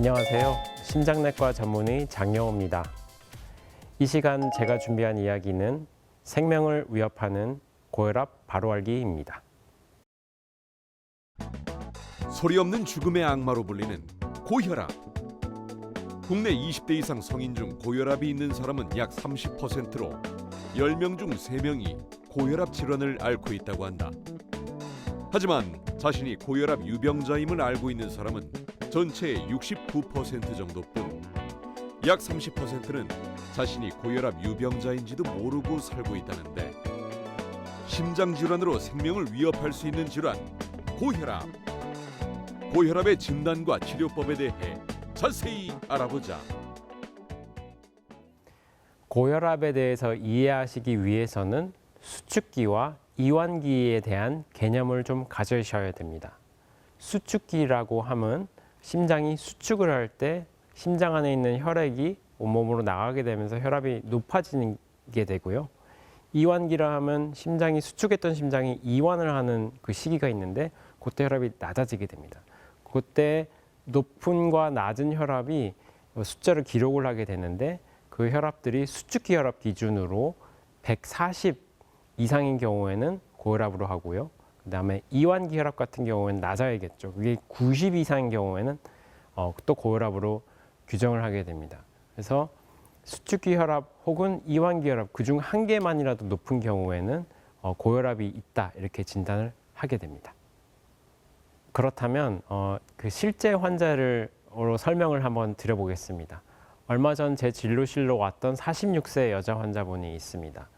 안녕하세요. 심장내과 전문의 장영호입니다. 이 시간 제가 준비한 이야기는 생명을 위협하는 고혈압 바로알기입니다. 소리 없는 죽음의 악마로 불리는 고혈압. 국내 20대 이상 성인 중 고혈압이 있는 사람은 약 30%로 10명 중 3명이 고혈압 질환을 앓고 있다고 한다. 하지만 자신이 고혈압 유병자임을 알고 있는 사람은 전체의 69% 정도뿐, 약 30%는 자신이 고혈압 유병자인지도 모르고 살고 있다는데, 심장질환으로 생명을 위협할 수 있는 질환, 고혈압. 고혈압의 진단과 치료법에 대해 자세히 알아보자. 고혈압에 대해서 이해하시기 위해서는 수축기와 이완기에 대한 개념을 좀 가져셔야 됩니다. 수축기라고 하면 심장이 수축을 할 때 심장 안에 있는 혈액이 온몸으로 나가게 되면서 혈압이 높아지게 되고요. 이완기라 하면 심장이 수축했던 심장이 이완을 하는 그 시기가 있는데 그때 혈압이 낮아지게 됩니다. 그때 높음과 낮은 혈압이 숫자를 기록을 하게 되는데 그 혈압들이 수축기 혈압 기준으로 140 이상인 경우에는 고혈압으로 하고요. 그다음에 이완기 혈압 같은 경우에는 낮아야겠죠. 그게 90 이상인 경우에는 또 고혈압으로 규정을 하게 됩니다. 그래서 수축기 혈압 혹은 이완기 혈압 그중 한 개만이라도 높은 경우에는 고혈압이 있다 이렇게 진단을 하게 됩니다. 그렇다면 그 실제 환자로 설명을 한번 드려보겠습니다. 얼마 전 제 진료실로 왔던 46세 여자 환자분이 있습니다.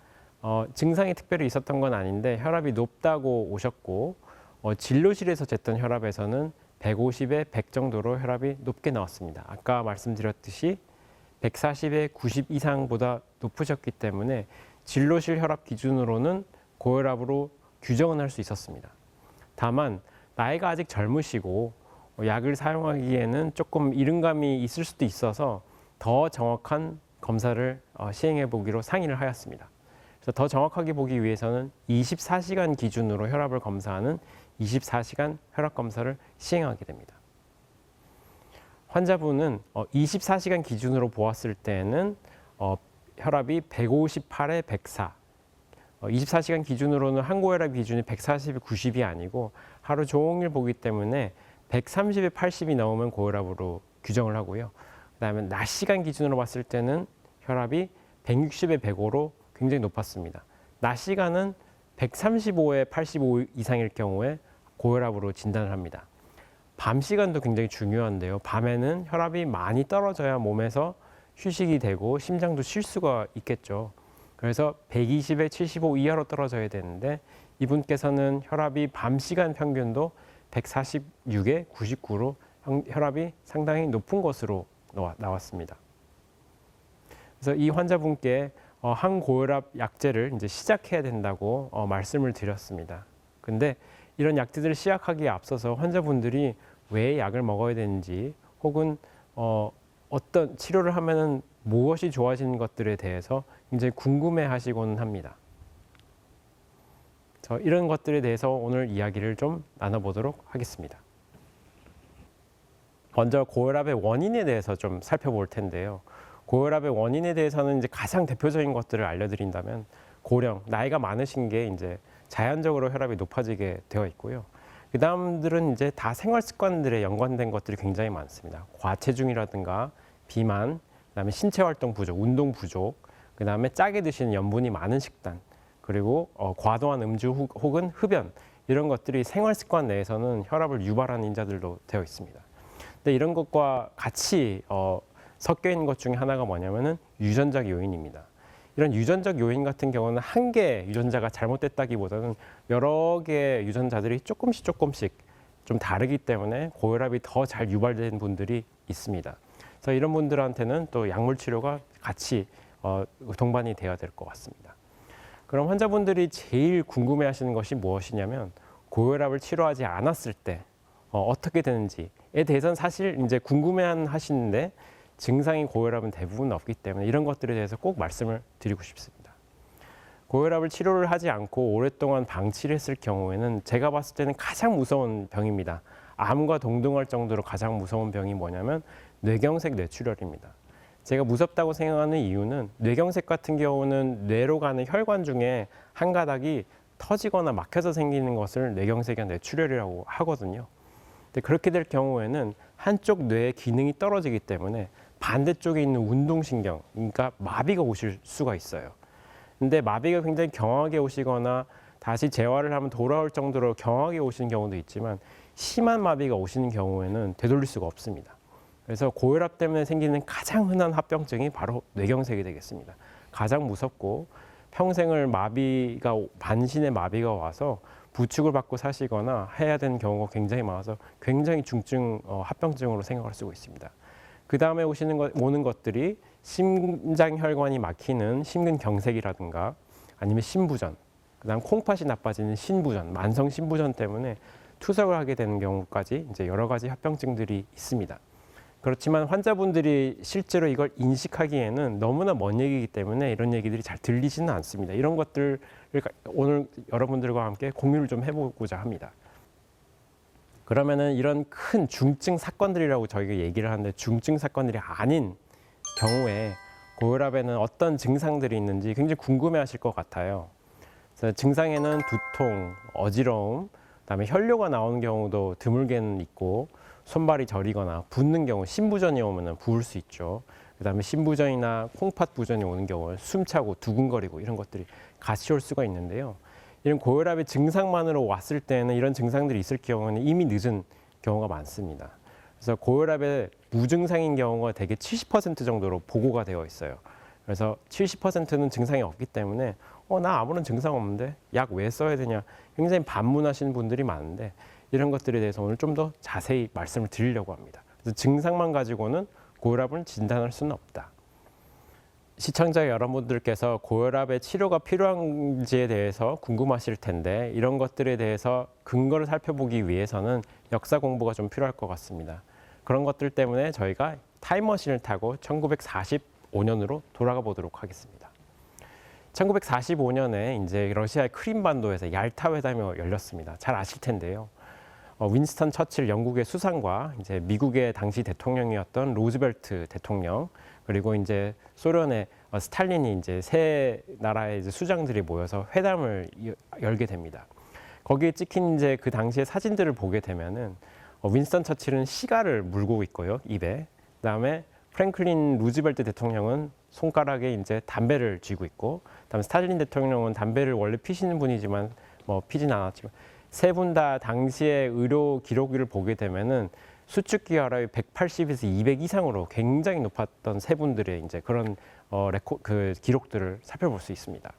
증상이 특별히 있었던 건 아닌데 혈압이 높다고 오셨고 진료실에서 쟀던 혈압에서는 150에 100 정도로 혈압이 높게 나왔습니다. 아까 말씀드렸듯이 140에 90 이상보다 높으셨기 때문에 진료실 혈압 기준으로는 고혈압으로 규정은 할 수 있었습니다. 다만 나이가 아직 젊으시고 약을 사용하기에는 조금 이른감이 있을 수도 있어서 더 정확한 검사를 시행해 보기로 상의를 하였습니다. 그래서 더 정확하게 보기 위해서는 24시간 기준으로 혈압을 검사하는 24시간 혈압 검사를 시행하게 됩니다. 환자분은 24시간 기준으로 보았을 때는 혈압이 158에 104. 24시간 기준으로는 항고혈압 기준이 140에 90이 아니고 하루 종일 보기 때문에 130에 80이 넘으면 고혈압으로 규정을 하고요. 그다음에 낮 시간 기준으로 봤을 때는 혈압이 160에 105로 굉장히 높았습니다. 낮 시간은 135에 85 이상일 경우에 고혈압으로 진단을 합니다. 밤 시간도 굉장히 중요한데요. 밤에는 혈압이 많이 떨어져야 몸에서 휴식이 되고 심장도 쉴 수가 있겠죠. 그래서 120에 75 이하로 떨어져야 되는데 이분께서는 혈압이 밤 시간 평균도 146에 99로 혈압이 상당히 높은 것으로 나왔습니다. 그래서 이 환자분께 항고혈압 약제를 이제 시작해야 된다고 말씀을 드렸습니다. 근데 이런 약제들을 시작하기에 앞서서 환자분들이 왜 약을 먹어야 되는지 혹은 어떤 치료를 하면은 무엇이 좋아지는 것들에 대해서 굉장히 궁금해 하시곤 합니다. 이런 것들에 대해서 오늘 이야기를 좀 나눠보도록 하겠습니다. 먼저 고혈압의 원인에 대해서 좀 살펴볼 텐데요. 고혈압의 원인에 대해서는 이제 가장 대표적인 것들을 알려드린다면 고령, 나이가 많으신 게 이제 자연적으로 혈압이 높아지게 되어 있고요. 그 다음들은 이제 다 생활 습관들에 연관된 것들이 굉장히 많습니다. 과체중이라든가 비만, 그다음에 신체 활동 부족, 운동 부족, 그다음에 짜게 드시는 염분이 많은 식단, 그리고 과도한 음주 혹은 흡연 이런 것들이 생활 습관 내에서는 혈압을 유발하는 인자들로 되어 있습니다. 근데 이런 것과 같이 섞여 있는 것 중에 하나가 뭐냐면은 유전적 요인입니다. 이런 유전적 요인 같은 경우는 한 개의 유전자가 잘못됐다기보다는 여러 개의 유전자들이 조금씩 좀 다르기 때문에 고혈압이 더 잘 유발되는 분들이 있습니다. 그래서 이런 분들한테는 또 약물 치료가 같이 동반이 되어야 될 것 같습니다. 그럼 환자분들이 제일 궁금해하시는 것이 무엇이냐면 고혈압을 치료하지 않았을 때 어떻게 되는지에 대해서는 사실 이제 궁금해하시는데 증상인 고혈압은 대부분 없기 때문에 이런 것들에 대해서 꼭 말씀을 드리고 싶습니다. 고혈압을 치료를 하지 않고 오랫동안 방치를 했을 경우에는 제가 봤을 때는 가장 무서운 병입니다. 암과 동등할 정도로 가장 무서운 병이 뭐냐면 뇌경색 뇌출혈입니다. 제가 무섭다고 생각하는 이유는 뇌경색 같은 경우는 뇌로 가는 혈관 중에 한 가닥이 터지거나 막혀서 생기는 것을 뇌경색이나 뇌출혈이라고 하거든요. 근데 그렇게 될 경우에는 한쪽 뇌의 기능이 떨어지기 때문에 반대쪽에 있는 운동신경, 그러니까 마비가 오실 수가 있어요. 근데 마비가 굉장히 경하게 오시거나 다시 재활을 하면 돌아올 정도로 경하게 오시는 경우도 있지만 심한 마비가 오시는 경우에는 되돌릴 수가 없습니다. 그래서 고혈압 때문에 생기는 가장 흔한 합병증이 바로 뇌경색이 되겠습니다. 가장 무섭고 평생을 마비가 반신의 마비가 와서 부축을 받고 사시거나 해야 되는 경우가 굉장히 많아서 굉장히 중증 합병증으로 생각할 수 있습니다. 그 다음에 오는 것들이 심장 혈관이 막히는 심근경색이라든가 아니면 신부전, 그다음 콩팥이 나빠지는 신부전, 만성 신부전 때문에 투석을 하게 되는 경우까지 이제 여러 가지 합병증들이 있습니다. 그렇지만 환자분들이 실제로 이걸 인식하기에는 너무나 먼 얘기이기 때문에 이런 얘기들이 잘 들리지는 않습니다. 이런 것들을 오늘 여러분들과 함께 공유를 좀 해보고자 합니다. 그러면은 이런 큰 중증 사건들이라고 저희가 얘기를 하는데 중증 사건들이 아닌 경우에 고혈압에는 어떤 증상들이 있는지 굉장히 궁금해하실 것 같아요. 그래서 증상에는 두통, 어지러움, 그다음에 혈뇨가 나오는 경우도 드물게는 있고 손발이 저리거나 붓는 경우 신부전이 오면은 부을 수 있죠. 그다음에 신부전이나 콩팥 부전이 오는 경우 숨차고 두근거리고 이런 것들이 같이 올 수가 있는데요. 이런 고혈압의 증상만으로 왔을 때는 이런 증상들이 있을 경우는 이미 늦은 경우가 많습니다. 그래서 고혈압의 무증상인 경우가 대개 70% 정도로 보고가 되어 있어요. 그래서 70%는 증상이 없기 때문에 나 아무런 증상 없는데 약 왜 써야 되냐 굉장히 반문하시는 분들이 많은데 이런 것들에 대해서 오늘 좀 더 자세히 말씀을 드리려고 합니다. 그래서 증상만 가지고는 고혈압을 진단할 수는 없다. 시청자 여러분들께서 고혈압의 치료가 필요한지에 대해서 궁금하실 텐데 이런 것들에 대해서 근거를 살펴보기 위해서는 역사 공부가 좀 필요할 것 같습니다. 그런 것들 때문에 저희가 타임머신을 타고 1945년으로 돌아가 보도록 하겠습니다. 1945년에 이제 러시아의 크림반도에서 얄타 회담이 열렸습니다. 잘 아실 텐데요. 윈스턴 처칠 영국의 수상과 이제 미국의 당시 대통령이었던 로즈벨트 대통령 그리고 이제 소련의 스탈린이 이제 세 나라의 이제 수장들이 모여서 회담을 열게 됩니다. 거기에 찍힌 이제 그 당시의 사진들을 보게 되면은 윈스턴 처칠은 시가를 물고 있고요, 입에. 그다음에 프랭클린 루즈벨트 대통령은 손가락에 이제 담배를 쥐고 있고, 그다음에 스탈린 대통령은 담배를 원래 피시는 분이지만 피진 않았지만 세 분 다 당시의 의료 기록을 보게 되면은 수축기 혈압이 180에서 200 이상으로 굉장히 높았던 세 분들의 이제 그런 그 기록들을 살펴볼 수 있습니다.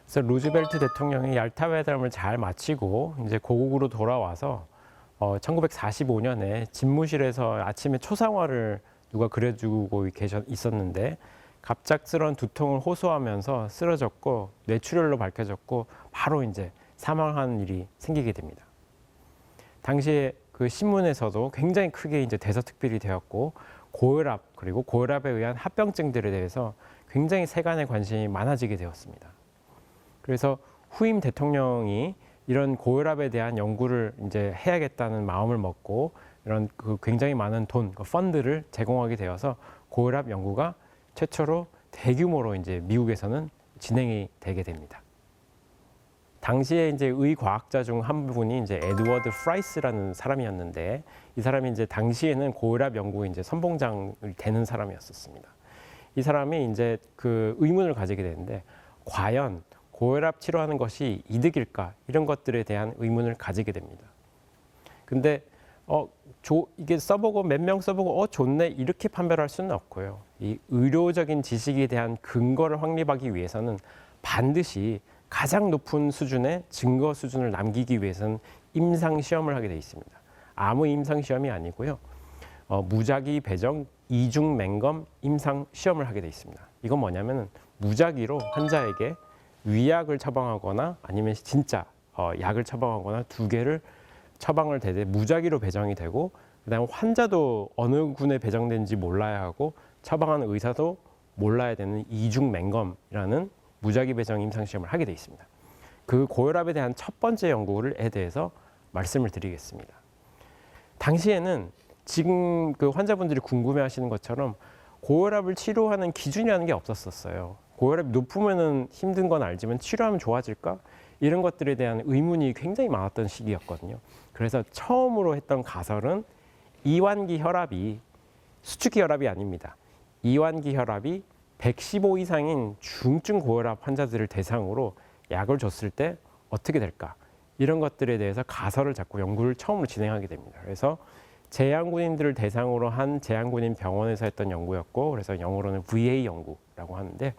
그래서 루즈벨트 대통령이 얄타 회담을 잘 마치고 이제 고국으로 돌아와서 1945년에 집무실에서 아침에 초상화를 누가 그려주고 있었는데 갑작스러운 두통을 호소하면서 쓰러졌고 뇌출혈로 밝혀졌고 바로 이제 사망한 일이 생기게 됩니다. 당시에 그 신문에서도 굉장히 크게 이제 대서특필이 되었고 고혈압 그리고 고혈압에 의한 합병증들에 대해서 굉장히 세간의 관심이 많아지게 되었습니다. 그래서 후임 대통령이 이런 고혈압에 대한 연구를 이제 해야겠다는 마음을 먹고 이런 그 굉장히 많은 돈, 그 펀드를 제공하게 되어서 고혈압 연구가 최초로 대규모로 이제 미국에서는 진행이 되게 됩니다. 당시에 이제 의과학자 중 한 분이 이제 에드워드 프라이스라는 사람이었는데 이 사람이 이제 당시에는 고혈압 연구에 이제 선봉장이 되는 사람이었었습니다. 이 사람이 이제 그 의문을 가지게 되는데 과연 고혈압 치료하는 것이 이득일까 이런 것들에 대한 의문을 가지게 됩니다. 근데 이게 써보고 몇 명 써보고 좋네 이렇게 판별할 수는 없고요. 이 의료적인 지식에 대한 근거를 확립하기 위해서는 반드시 가장 높은 수준의 증거 수준을 남기기 위해서는 임상 시험을 하게 돼 있습니다. 아무 임상 시험이 아니고요. 무작위 배정 이중 맹검 임상 시험을 하게 돼 있습니다. 이건 뭐냐면은 무작위로 환자에게 위약을 처방하거나 아니면 진짜 약을 처방하거나 두 개를 처방을 대대 무작위로 배정이 되고 그다음 환자도 어느 군에 배정된지 몰라야 하고 처방하는 의사도 몰라야 되는 이중 맹검이라는 무작위 배정 임상 시험을 하게 돼 있습니다. 그 고혈압에 대한 첫 번째 연구에 대해서 말씀을 드리겠습니다. 당시에는 지금 그 환자분들이 궁금해하시는 것처럼 고혈압을 치료하는 기준이라는 게 없었었어요. 고혈압이 높으면은 힘든 건 알지만 치료하면 좋아질까? 이런 것들에 대한 의문이 굉장히 많았던 시기였거든요. 그래서 처음으로 했던 가설은 이완기 혈압이 수축기 혈압이 아닙니다. 이완기 혈압이 115 이상인 중증 고혈압 환자들을 대상으로 약을 줬을 때 어떻게 될까? 이런 것들에 대해서 가설을 잡고 연구를 처음으로 진행하게 됩니다. 그래서 재향군인들을 대상으로 한 재향군인 병원에서 했던 연구였고, 그래서 영어로는 VA 연구라고 하는데,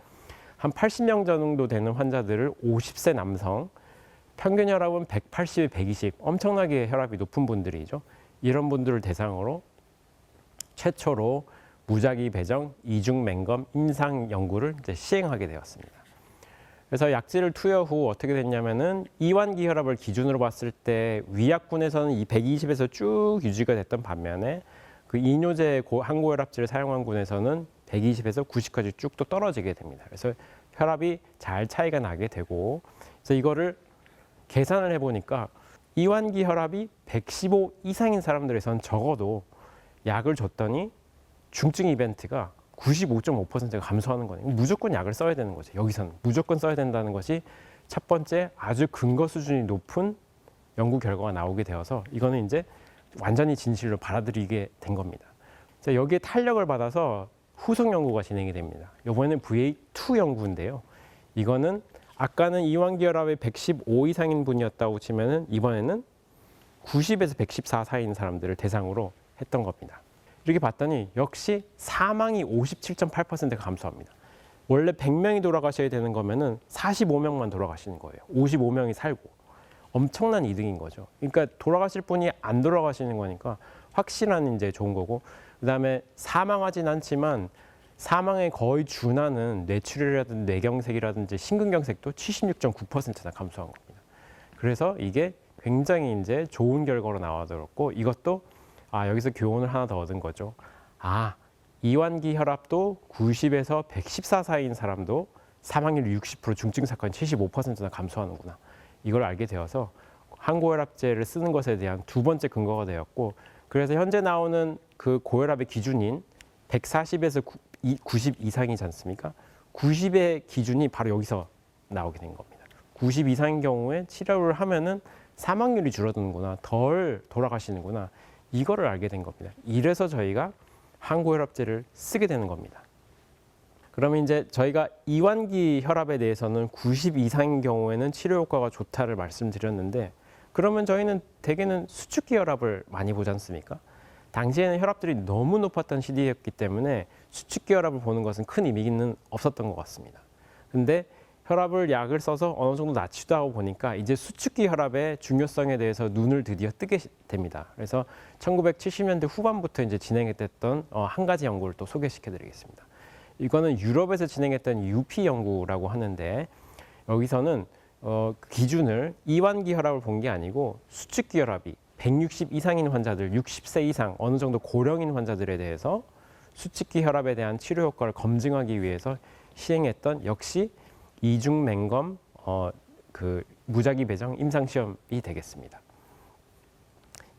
한 80명 정도 되는 환자들을 50세 남성, 평균 혈압은 180에 120, 엄청나게 혈압이 높은 분들이죠. 이런 분들을 대상으로 최초로 무작위 배정, 이중 맹검, 임상 연구를 이제 시행하게 되었습니다. 그래서 약질을 투여 후 어떻게 됐냐면은 이완기 혈압을 기준으로 봤을 때 위약군에서는 이 120에서 쭉 유지가 됐던 반면에 그 이뇨제 항고혈압제를 사용한 군에서는 120에서 90까지 쭉 또 떨어지게 됩니다. 그래서 혈압이 잘 차이가 나게 되고, 그래서 이거를 계산을 해보니까 이완기 혈압이 115 이상인 사람들에선 적어도 약을 줬더니 중증 이벤트가 95.5%가 감소하는 거네요. 무조건 약을 써야 되는 거죠. 여기서는 무조건 써야 된다는 것이 첫 번째 아주 근거 수준이 높은 연구 결과가 나오게 되어서 이거는 이제 완전히 진실로 받아들이게 된 겁니다. 자, 여기에 탄력을 받아서 후속 연구가 진행이 됩니다. 이번에는 VA2 연구인데요. 이거는 아까는 이완기 혈압이 115 이상인 분이었다고 치면은 이번에는 90에서 114 사이인 사람들을 대상으로 했던 겁니다. 이렇게 봤더니 역시 사망이 57.8%가 감소합니다. 원래 100명이 돌아가셔야 되는 거면은 45명만 돌아가시는 거예요. 55명이 살고. 엄청난 이득인 거죠. 그러니까 돌아가실 분이 안 돌아가시는 거니까 확실한 이제 좋은 거고, 그다음에 사망하진 않지만 사망에 거의 준하는 뇌출혈이라든지 뇌경색이라든지 심근경색도 76.9%나 감소한 겁니다. 그래서 이게 굉장히 이제 좋은 결과로 나와들었고, 이것도 여기서 교훈을 하나 더 얻은 거죠. 이완기 혈압도 90에서 114 사이인 사람도 사망률 60%, 중증 사건 75%나 감소하는구나. 이걸 알게 되어서 항고혈압제를 쓰는 것에 대한 두 번째 근거가 되었고, 그래서 현재 나오는 그 고혈압의 기준인 140에서 90 이상이지 않습니까? 90의 기준이 바로 여기서 나오게 된 겁니다. 90 이상인 경우에 치료를 하면은 사망률이 줄어드는구나, 덜 돌아가시는구나, 이거를 알게 된 겁니다. 이래서 저희가 항고혈압제를 쓰게 되는 겁니다. 그러면 이제 저희가 이완기 혈압에 대해서는 90 이상인 경우에는 치료 효과가 좋다를 말씀드렸는데, 그러면 저희는 대개는 수축기 혈압을 많이 보지 않습니까? 당시에는 혈압들이 너무 높았던 시기였기 때문에 수축기 혈압을 보는 것은 큰 의미는 없었던 것 같습니다. 근데 혈압을 약을 써서 어느 정도 낮추다 하고 보니까 이제 수축기 혈압의 중요성에 대해서 눈을 드디어 뜨게 됩니다. 그래서 1970년대 후반부터 이제 진행했던 한 가지 연구를 또 소개시켜 드리겠습니다. 이거는 유럽에서 진행했던 UP 연구라고 하는데, 여기서는 기준을 이완기 혈압을 본 게 아니고 수축기 혈압이 160 이상인 환자들, 60세 이상 어느 정도 고령인 환자들에 대해서 수축기 혈압에 대한 치료 효과를 검증하기 위해서 시행했던 역시 이중 맹검 그 무작위 배정 임상 시험이 되겠습니다.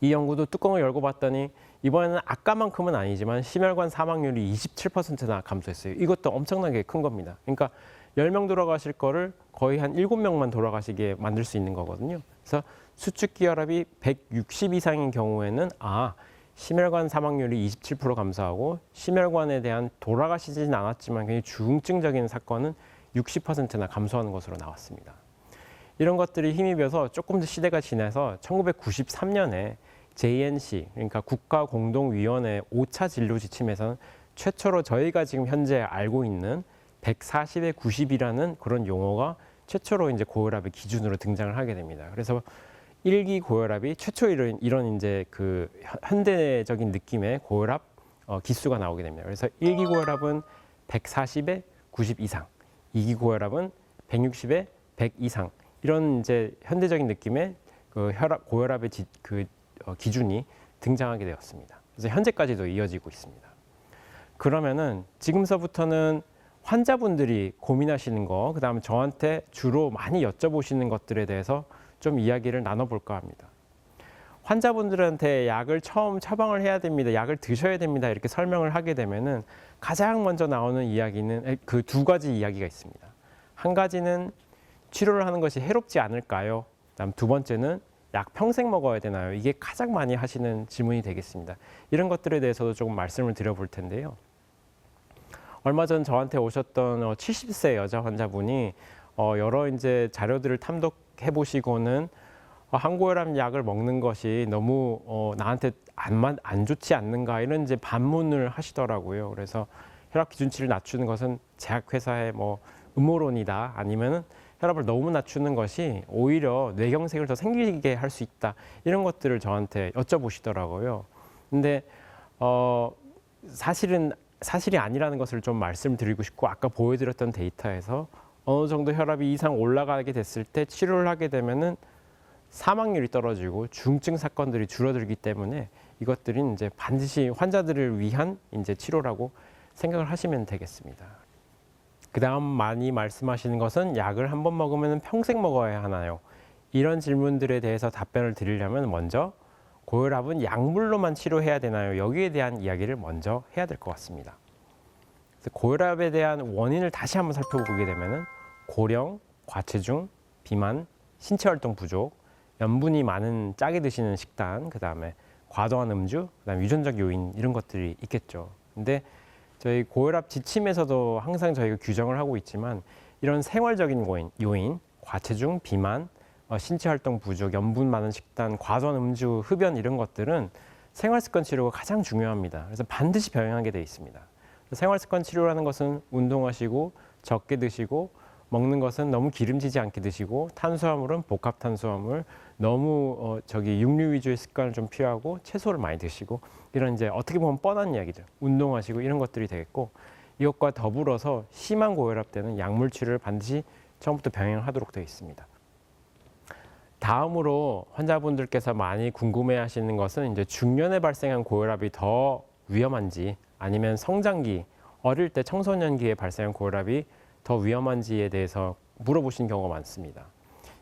이 연구도 뚜껑을 열고 봤더니 이번에는 아까만큼은 아니지만 심혈관 사망률이 27%나 감소했어요. 이것도 엄청나게 큰 겁니다. 그러니까 10명 돌아가실 거를 거의 한 7명만 돌아가시게 만들 수 있는 거거든요. 그래서 수축기 혈압이 160 이상인 경우에는 심혈관 사망률이 27% 감소하고 심혈관에 대한 돌아가시진 않았지만 굉장히 중증적인 사건은 60%나 감소하는 것으로 나왔습니다. 이런 것들이 힘입어서 조금 더 시대가 지나서 1993년에 JNC, 그러니까 국가공동위원회 5차 진료 지침에서는 최초로 저희가 지금 현재 알고 있는 140에 90이라는 그런 용어가 최초로 이제 고혈압의 기준으로 등장을 하게 됩니다. 그래서 1기 고혈압이 최초 이런 이제 그 현대적인 느낌의 고혈압 기수가 나오게 됩니다. 그래서 1기 고혈압은 140에 90 이상, 2기 고혈압은 160에 100 이상, 이런 이제 현대적인 느낌의 그 고혈압의 기준이 등장하게 되었습니다. 그래서 현재까지도 이어지고 있습니다. 그러면은 지금서부터는 환자분들이 고민하시는 거, 그다음에 저한테 주로 많이 여쭤보시는 것들에 대해서 좀 이야기를 나눠볼까 합니다. 환자분들한테 약을 처음 처방을 해야 됩니다. 약을 드셔야 됩니다. 이렇게 설명을 하게 되면은 가장 먼저 나오는 이야기는 그 두 가지 이야기가 있습니다. 한 가지는 치료를 하는 것이 해롭지 않을까요? 그다음 두 번째는 약 평생 먹어야 되나요? 이게 가장 많이 하시는 질문이 되겠습니다. 이런 것들에 대해서도 조금 말씀을 드려볼 텐데요. 얼마 전 저한테 오셨던 70세 여자 환자분이 여러 이제 자료들을 탐독해 보시고는 항고혈압 약을 먹는 것이 너무 나한테 안 좋지 않는가 이런 이제 반문을 하시더라고요. 그래서 혈압 기준치를 낮추는 것은 제약회사의 뭐 음모론이다, 아니면은 혈압을 너무 낮추는 것이 오히려 뇌경색을 더 생기게 할 수 있다, 이런 것들을 저한테 여쭤보시더라고요. 근데 사실이 아니라는 것을 좀 말씀드리고 싶고, 아까 보여드렸던 데이터에서 어느 정도 혈압이 이상 올라가게 됐을 때 치료를 하게 되면은 사망률이 떨어지고 중증 사건들이 줄어들기 때문에 이것들은 이제 반드시 환자들을 위한 이제 치료라고 생각을 하시면 되겠습니다. 그 다음 많이 말씀하시는 것은 약을 한 번 먹으면 평생 먹어야 하나요? 이런 질문들에 대해서 답변을 드리려면 먼저 고혈압은 약물로만 치료해야 되나요? 여기에 대한 이야기를 먼저 해야 될 것 같습니다. 그래서 고혈압에 대한 원인을 다시 한번 살펴보게 되면은 고령, 과체중, 비만, 신체활동 부족, 염분이 많은 짜게 드시는 식단, 그 다음에 과도한 음주, 그 다음에 유전적 요인, 이런 것들이 있겠죠. 근데 저희 고혈압 지침에서도 항상 저희가 규정을 하고 있지만 이런 생활적인 요인, 과체중, 비만, 신체활동 부족, 염분 많은 식단, 과도한 음주, 흡연, 이런 것들은 생활습관 치료가 가장 중요합니다. 그래서 반드시 병행하게 돼 있습니다. 생활습관 치료라는 것은 운동하시고 적게 드시고, 먹는 것은 너무 기름지지 않게 드시고, 탄수화물은 복합 탄수화물, 너무 육류 위주의 습관을 좀 피하고 채소를 많이 드시고, 이런 이제 어떻게 보면 뻔한 이야기들, 운동하시고 이런 것들이 되겠고, 이것과 더불어서 심한 고혈압 때는 약물 치료를 반드시 처음부터 병행하도록 되어 있습니다. 다음으로 환자분들께서 많이 궁금해하시는 것은 이제 중년에 발생한 고혈압이 더 위험한지, 아니면 성장기, 어릴 때 청소년기에 발생한 고혈압이 더 위험한지에 대해서 물어보시는 경우가 많습니다.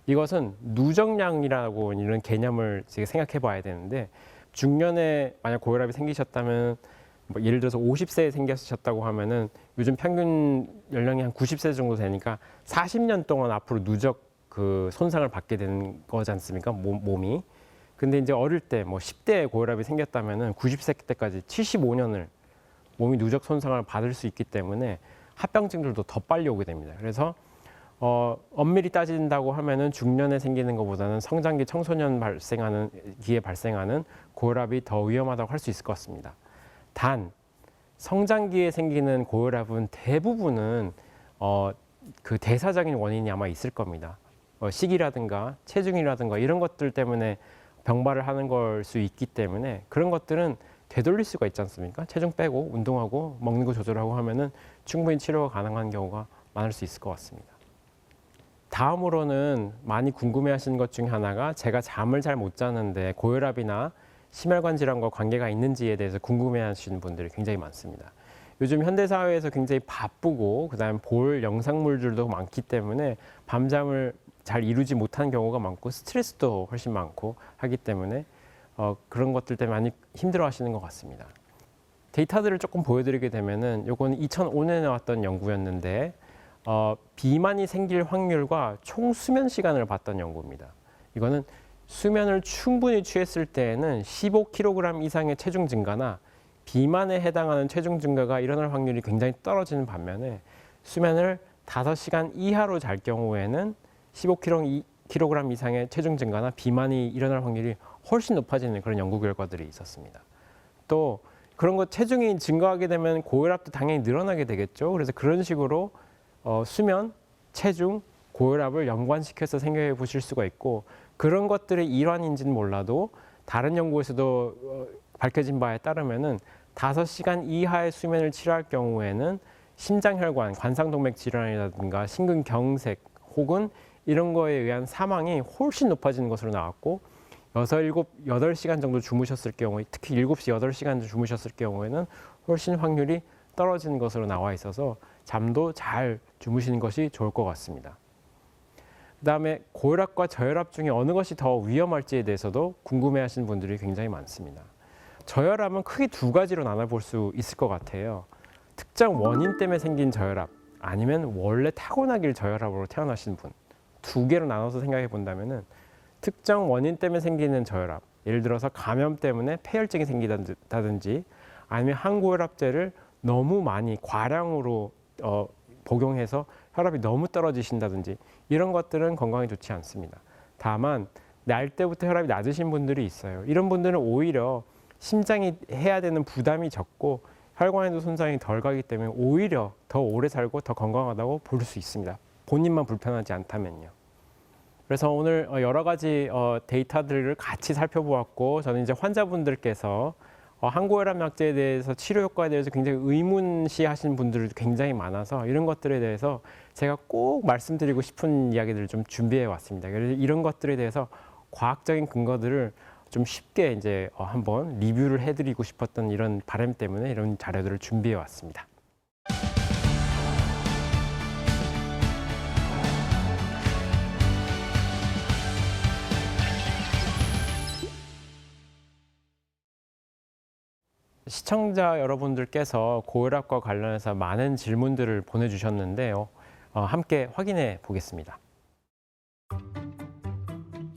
이것은 누적량이라고 이런 개념을 생각해 봐야 되는데, 중년에 만약 고혈압이 생기셨다면, 뭐 예를 들어서 50세에 생기셨다고 하면은 요즘 평균 연령이 한 90세 정도 되니까 40년 동안 앞으로 누적 그 손상을 받게 되는 거지 않습니까? 몸이. 근데 이제 어릴 때 뭐 10대에 고혈압이 생겼다면은 90세 때까지 75년을 몸이 누적 손상을 받을 수 있기 때문에 합병증들도 더 빨리 오게 됩니다. 그래서 엄밀히 따진다고 하면은 중년에 생기는 것보다는 성장기 청소년 기에 발생하는 고혈압이 더 위험하다고 할 수 있을 것 같습니다. 단 성장기에 생기는 고혈압은 대부분은 그 대사적인 원인이 아마 있을 겁니다. 식이라든가 체중이라든가 이런 것들 때문에 병발을 하는 걸 수 있기 때문에 그런 것들은 되돌릴 수가 있지 않습니까? 체중 빼고 운동하고 먹는 거 조절하고 하면은 충분히 치료가 가능한 경우가 많을 수 있을 것 같습니다. 다음으로는 많이 궁금해하시는 것 중에 하나가, 제가 잠을 잘 못 자는데 고혈압이나 심혈관 질환과 관계가 있는지에 대해서 궁금해하시는 분들이 굉장히 많습니다. 요즘 현대 사회에서 굉장히 바쁘고 그다음에 볼 영상물들도 많기 때문에 밤잠을 잘 이루지 못하는 경우가 많고, 스트레스도 훨씬 많고 하기 때문에 그런 것들 때문에 많이 힘들어하시는 것 같습니다. 데이터들을 조금 보여드리게 되면은, 요거는 2005년에 나왔던 연구였는데 비만이 생길 확률과 총 수면 시간을 봤던 연구입니다. 이거는 수면을 충분히 취했을 때에는 15kg 이상의 체중 증가나 비만에 해당하는 체중 증가가 일어날 확률이 굉장히 떨어지는 반면에, 수면을 5시간 이하로 잘 경우에는 15kg 이상의 체중 증가나 비만이 일어날 확률이 훨씬 높아지는 그런 연구 결과들이 있었습니다. 또 그런 거 체중이 증가하게 되면 고혈압도 당연히 늘어나게 되겠죠. 그래서 그런 식으로 수면, 체중, 고혈압을 연관시켜서 생각해 보실 수가 있고, 그런 것들의 일환인지는 몰라도 다른 연구에서도 밝혀진 바에 따르면은 5시간 이하의 수면을 치료할 경우에는 심장혈관, 관상동맥 질환이라든가 심근경색 혹은 이런 거에 의한 사망이 훨씬 높아지는 것으로 나왔고, 8시간 정도 주무셨을 경우에, 특히 7시, 8시간 주무셨을 경우에는 훨씬 확률이 떨어지는 것으로 나와 있어서 잠도 잘 주무시는 것이 좋을 것 같습니다. 그다음에 고혈압과 저혈압 중에 어느 것이 더 위험할지에 대해서도 궁금해하시는 분들이 굉장히 많습니다. 저혈압은 크게 두 가지로 나눠볼 수 있을 것 같아요. 특정 원인 때문에 생긴 저혈압, 아니면 원래 타고나길 저혈압으로 태어나신 분, 두 개로 나눠서 생각해 본다면은 특정 원인 때문에 생기는 저혈압, 예를 들어서 감염 때문에 폐혈증이 생기다든지, 아니면 항고혈압제를 너무 많이 과량으로 복용해서 혈압이 너무 떨어지신다든지, 이런 것들은 건강에 좋지 않습니다. 다만 날 때부터 혈압이 낮으신 분들이 있어요. 이런 분들은 오히려 심장이 해야 되는 부담이 적고 혈관에도 손상이 덜 가기 때문에 오히려 더 오래 살고 더 건강하다고 볼 수 있습니다. 본인만 불편하지 않다면요. 그래서 오늘 여러 가지 데이터들을 같이 살펴보았고, 저는 이제 환자분들께서 항고혈압 약제에 대해서 치료 효과에 대해서 굉장히 의문시하시는 분들도 굉장히 많아서 이런 것들에 대해서 제가 꼭 말씀드리고 싶은 이야기들을 좀 준비해 왔습니다. 그래서 이런 것들에 대해서 과학적인 근거들을 좀 쉽게 이제 한번 리뷰를 해드리고 싶었던 이런 바람 때문에 이런 자료들을 준비해 왔습니다. 시청자 여러분들께서 고혈압과 관련해서 많은 질문들을 보내주셨는데요. 함께 확인해 보겠습니다.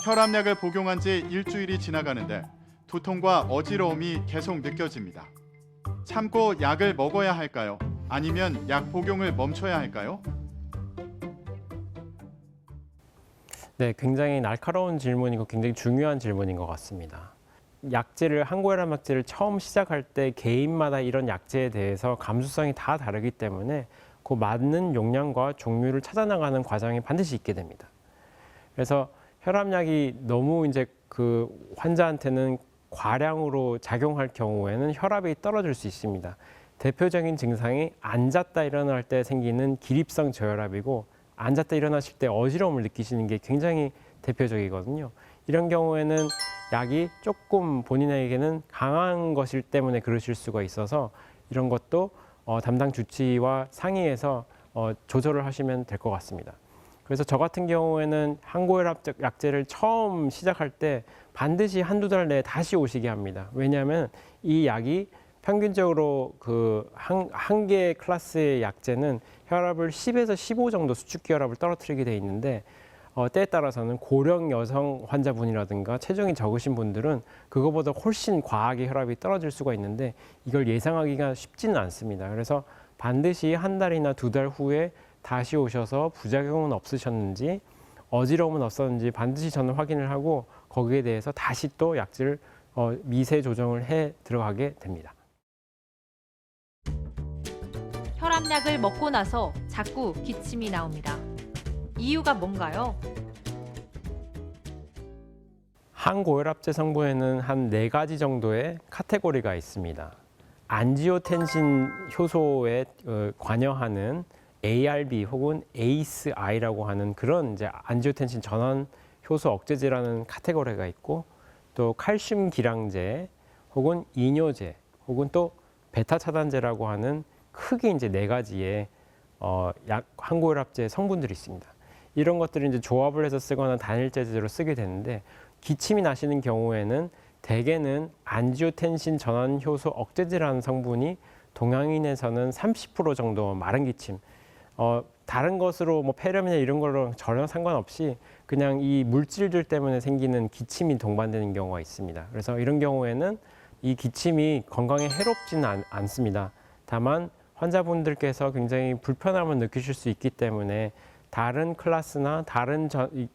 혈압약을 복용한 지 일주일이 지나가는데 두통과 어지러움이 계속 느껴집니다. 참고 약을 먹어야 할까요? 아니면 약 복용을 멈춰야 할까요? 네, 굉장히 날카로운 질문이고 굉장히 중요한 질문인 것 같습니다. 항고혈압 약제를 처음 시작할 때 개인마다 이런 약제에 대해서 감수성이 다 다르기 때문에 그 맞는 용량과 종류를 찾아나가는 과정이 반드시 있게 됩니다. 그래서 혈압약이 너무 이제 그 환자한테는 과량으로 작용할 경우에는 혈압이 떨어질 수 있습니다. 대표적인 증상이 앉았다 일어날 때 생기는 기립성 저혈압이고, 앉았다 일어나실 때 어지러움을 느끼시는 게 굉장히 대표적이거든요. 이런 경우에는 약이 조금 본인에게는 강한 것일 때문에 그러실 수가 있어서 이런 것도 담당 주치의와 상의해서 조절을 하시면 될 것 같습니다. 그래서 저 같은 경우에는 항고혈압 약제를 처음 시작할 때 반드시 한두 달 내에 다시 오시게 합니다. 왜냐하면 이 약이 평균적으로 한 개 클래스의 약제는 혈압을 10에서 15 정도 수축기 혈압을 떨어뜨리게 돼 있는데, 때에 따라서는 고령 여성 환자분이라든가 체중이 적으신 분들은 그거보다 훨씬 과하게 혈압이 떨어질 수가 있는데, 이걸 예상하기가 쉽지는 않습니다. 그래서 반드시 한 달이나 두 달 후에 다시 오셔서 부작용은 없으셨는지, 어지러움은 없었는지 반드시 저는 확인을 하고 거기에 대해서 다시 또 약제를 미세 조정을 해 들어가게 됩니다. 혈압약을 먹고 나서 자꾸 기침이 나옵니다. 이유가 뭔가요? 항고혈압제 성분에는 한 4가지 정도의 카테고리가 있습니다. 안지오텐신 효소에 관여하는 ARB 혹은 ACE이라고 하는 그런 이제 안지오텐신 전환 효소 억제제라는 카테고리가 있고, 또 칼슘 기량제 혹은 이뇨제 혹은 또 베타 차단제라고 하는 크게 이제 4가지의 항고혈압제 성분들이 있습니다. 이런 것들을 이제 조합을 해서 쓰거나 단일제제로 쓰게 되는데, 기침이 나시는 경우에는 대개는 안지오텐신 전환 효소 억제제라는 성분이 동양인에서는 30% 정도 마른 기침, 다른 것으로 뭐 폐렴이나 이런 걸로 전혀 상관없이 그냥 이 물질들 때문에 생기는 기침이 동반되는 경우가 있습니다. 그래서 이런 경우에는 이 기침이 건강에 해롭지는 않습니다. 다만 환자분들께서 굉장히 불편함을 느끼실 수 있기 때문에 다른 클래스나 다른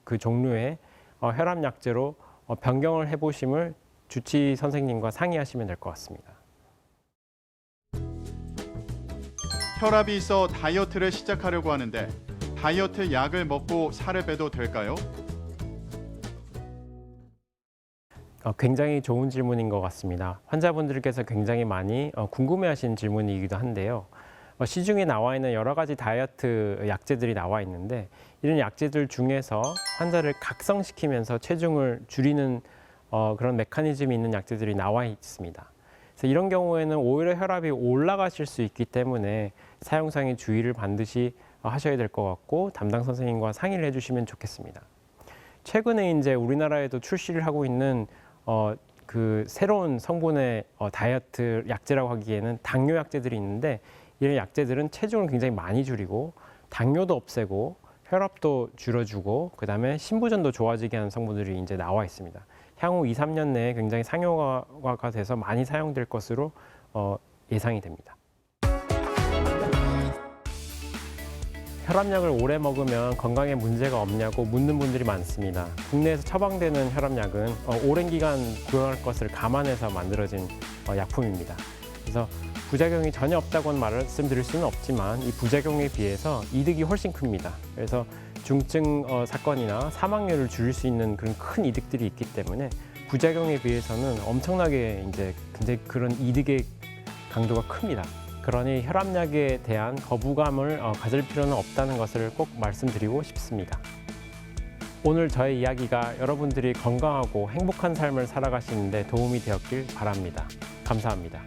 그 종류의 혈압 약제로 변경을 해보심을 주치의 선생님과 상의하시면 될 것 같습니다. 혈압이 있어 다이어트를 시작하려고 하는데 다이어트 약을 먹고 살을 빼도 될까요? 굉장히 좋은 질문인 것 같습니다. 환자분들께서 굉장히 많이 궁금해하시는 질문이기도 한데요. 시중에 나와 있는 여러 가지 다이어트 약제들이 나와 있는데, 이런 약제들 중에서 환자를 각성시키면서 체중을 줄이는 그런 메커니즘이 있는 약제들이 나와 있습니다. 그래서 이런 경우에는 오히려 혈압이 올라가실 수 있기 때문에 사용상의 주의를 반드시 하셔야 될 것 같고 담당 선생님과 상의를 해주시면 좋겠습니다. 최근에 이제 우리나라에도 출시를 하고 있는 그 새로운 성분의 다이어트 약제라고 하기에는 당뇨 약제들이 있는데 이런 약제들은 체중을 굉장히 많이 줄이고 당뇨도 없애고 혈압도 줄여주고 그다음에 신부전도 좋아지게 하는 성분들이 이제 나와 있습니다. 향후 2, 3년 내에 굉장히 상용화가 돼서 많이 사용될 것으로 예상이 됩니다. 혈압약을 오래 먹으면 건강에 문제가 없냐고 묻는 분들이 많습니다. 국내에서 처방되는 혈압약은 오랜 기간 구현할 것을 감안해서 만들어진 약품입니다. 그래서 부작용이 전혀 없다고는 말씀드릴 수는 없지만 이 부작용에 비해서 이득이 훨씬 큽니다. 그래서 중증 사건이나 사망률을 줄일 수 있는 그런 큰 이득들이 있기 때문에 부작용에 비해서는 엄청나게 이제 굉장히 그런 이득의 강도가 큽니다. 그러니 혈압약에 대한 거부감을 가질 필요는 없다는 것을 꼭 말씀드리고 싶습니다. 오늘 저의 이야기가 여러분들이 건강하고 행복한 삶을 살아가시는데 도움이 되었길 바랍니다. 감사합니다.